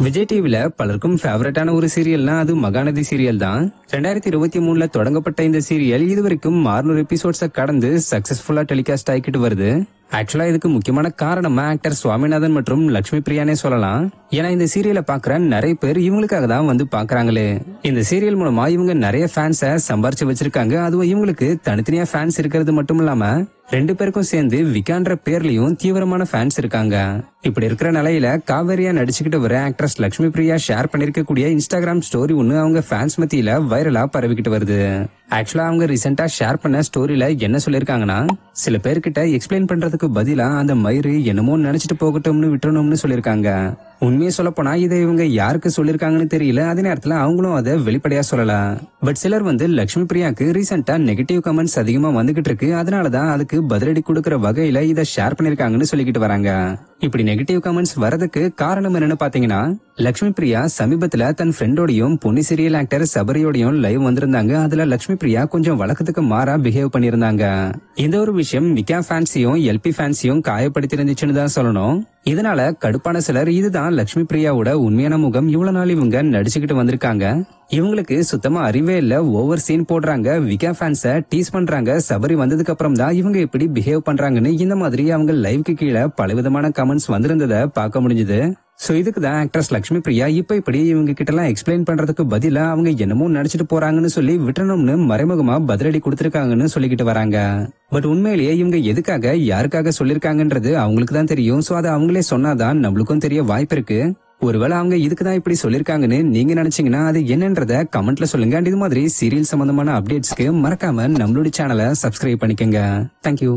விஜய் டிவில பலருக்கும் ஃபேவரட்டான ஒரு சீரியல்னா அது மகாநதி சீரியல் தான். 2023ல தொடங்கப்பட்ட இந்த சீரியல் இதுவரைக்கும் 600 எபிசோட்ஸ கடந்து சக்சஸ்ஃபுல்லா டெலிகாஸ்ட் ஆகிட்டு வருது. ஆக்சுவலா இதுக்கு முக்கியமான காரணமா ஆக்டர் சுவாமிநாதன் மற்றும் லட்சுமி பிரியானே சொல்லலாம். ஏன்னா இந்த சீரியலை பாக்குற நிறைய பேர் இவங்களுக்காக தான் வந்து பாக்குறாங்களே. இந்த சீரியல் மூலமா இவங்க நிறைய ஃபேன்ஸ சம்பாரிச்சு வச்சிருக்காங்க. அதுவும் இவங்களுக்கு தனித்தனியா ஃபேன்ஸ் இருக்கிறது மட்டும் இல்லாம 2 பேருக்கும் சேர்ந்து விகான்ற பேர்லயும் தீவிரமான ஃபேன்ஸ் இருக்காங்க. இப்படி இருக்கிற நிலையில காவேரியா நடிச்சுக்கிட்டு வர ஆக்ட்ரஸ் லட்சுமி பிரியா ஷேர் பண்ணிருக்கக்கூடிய இன்ஸ்டாகிராம் ஸ்டோரி ஒண்ணு அவங்க ஃபேன்ஸ் மத்தியில வைரலா பரவிக்கிட்டு வருது. ஆக்சுவலா அவங்க ரீசெண்டா ஷேர் பண்ண ஸ்டோரியில என்ன சொல்லிருக்காங்கன்னா, சில பேர்கிட்ட எக்ஸ்பிளைன் பண்றதுக்கு பதிலா அந்த மயிறு என்னமோ நினைச்சிட்டு போகட்டும்னு விட்டுறணும்னு சொல்லிருக்காங்க. உண்மையை சொல்ல போனா இதை இவங்க யாருக்கு சொல்லிருக்காங்கன்னு தெரியல. அதே நேரத்துல அவங்களும் அதை வெளிப்படையா சொல்லல. பட் சிலர் வந்து லட்சுமி பிரியாக்கு ரீசெண்டா நெகட்டிவ் கமெண்ட்ஸ் அதிகமா வந்துகிட்டு இருக்கு, அதனாலதான் அதுக்கு பதிலடி கொடுக்கற வகையில இதை ஷேர் பண்ணிருக்காங்கன்னு சொல்லிக்கிட்டு வராங்க. இப்படி நெகட்டிவ் கமெண்ட்ஸ் வரதுக்கு காரணம் என்னன்னு பாத்தீங்கன்னா, லட்சுமி பிரியா சமீபத்துல தன் ஃப்ரெண்டோடையும் பொன்னி சீரியல் ஆக்டர் சபரியோடையும் லைவ் வந்திருந்தாங்க. அதுல லட்சுமி பிரியா கொஞ்சம் வழக்கத்துக்கு மாறா பிஹேவ் பண்ணிருந்தாங்க. இந்த ஒரு விஷயம் விகா ஃபேன்ஸையும் எல்பி ஃபேன்ஸையும் காயப்படுத்தி இருந்துச்சுன்னு தான் சொல்லணும். இதனால கடுப்பான சிலர் இதுதான் லட்சுமி பிரியாவோட உண்மையான முகம், இவ்வளவு நாள் இவங்க நடிச்சுக்கிட்டு வந்திருக்காங்க, இவங்களுக்கு சுத்தமா அறிவே இல்ல, ஓவர் சீன் போடுறாங்க, விகா ஃபேன்ஸ டீஸ் பண்றாங்க, சபரி வந்ததுக்கு அப்புறம் தான் இவங்க இப்படி பிஹேவ் பண்றாங்கன்னு இந்த மாதிரி அவங்க லைவ்க்கு கீழே பலவிதமான கமெண்ட்ஸ் வந்திருந்ததை பார்க்க முடிஞ்சது. சோ இதுக்கு தான் ஆக்ட்ரஸ் லட்சுமி பிரியா இப்படி இவங்க கிட்ட எல்லாம் எக்ஸ்பிளைன் பண்றதுக்கு பதிலா அவங்க என்னமோ நடிச்சிட்டு போறாங்கன்னு சொல்லி விட்டணும்னு மறைமுகமா பதிலடி கொடுத்திருக்காங்கன்னு சொல்லிக்கிட்டு வராங்க. பட் உண்மையிலேயே இவங்க எதுக்காக யாருக்காக சொல்லிருக்காங்கன்றது அவங்களுக்கு தான் தெரியும். சோ அதை அவங்களே சொன்னாதான் நம்மளுக்கும் தெரிய வாய்ப்பு இருக்கு. ஒருவேளை அவங்க இதுக்குதான் இப்படி சொல்லிருக்காங்கன்னு நீங்க நினைச்சீங்கன்னா அது என்னன்றத கமெண்ட்ல சொல்லுங்க. அண்ட் இது மாதிரி சீரியல் சம்பந்தமான அப்டேட்ஸ்க்கு மறக்காம நம்மளுடைய சேனலை சப்ஸ்கிரைப் பண்ணிக்கங்க. தேங்க்யூ.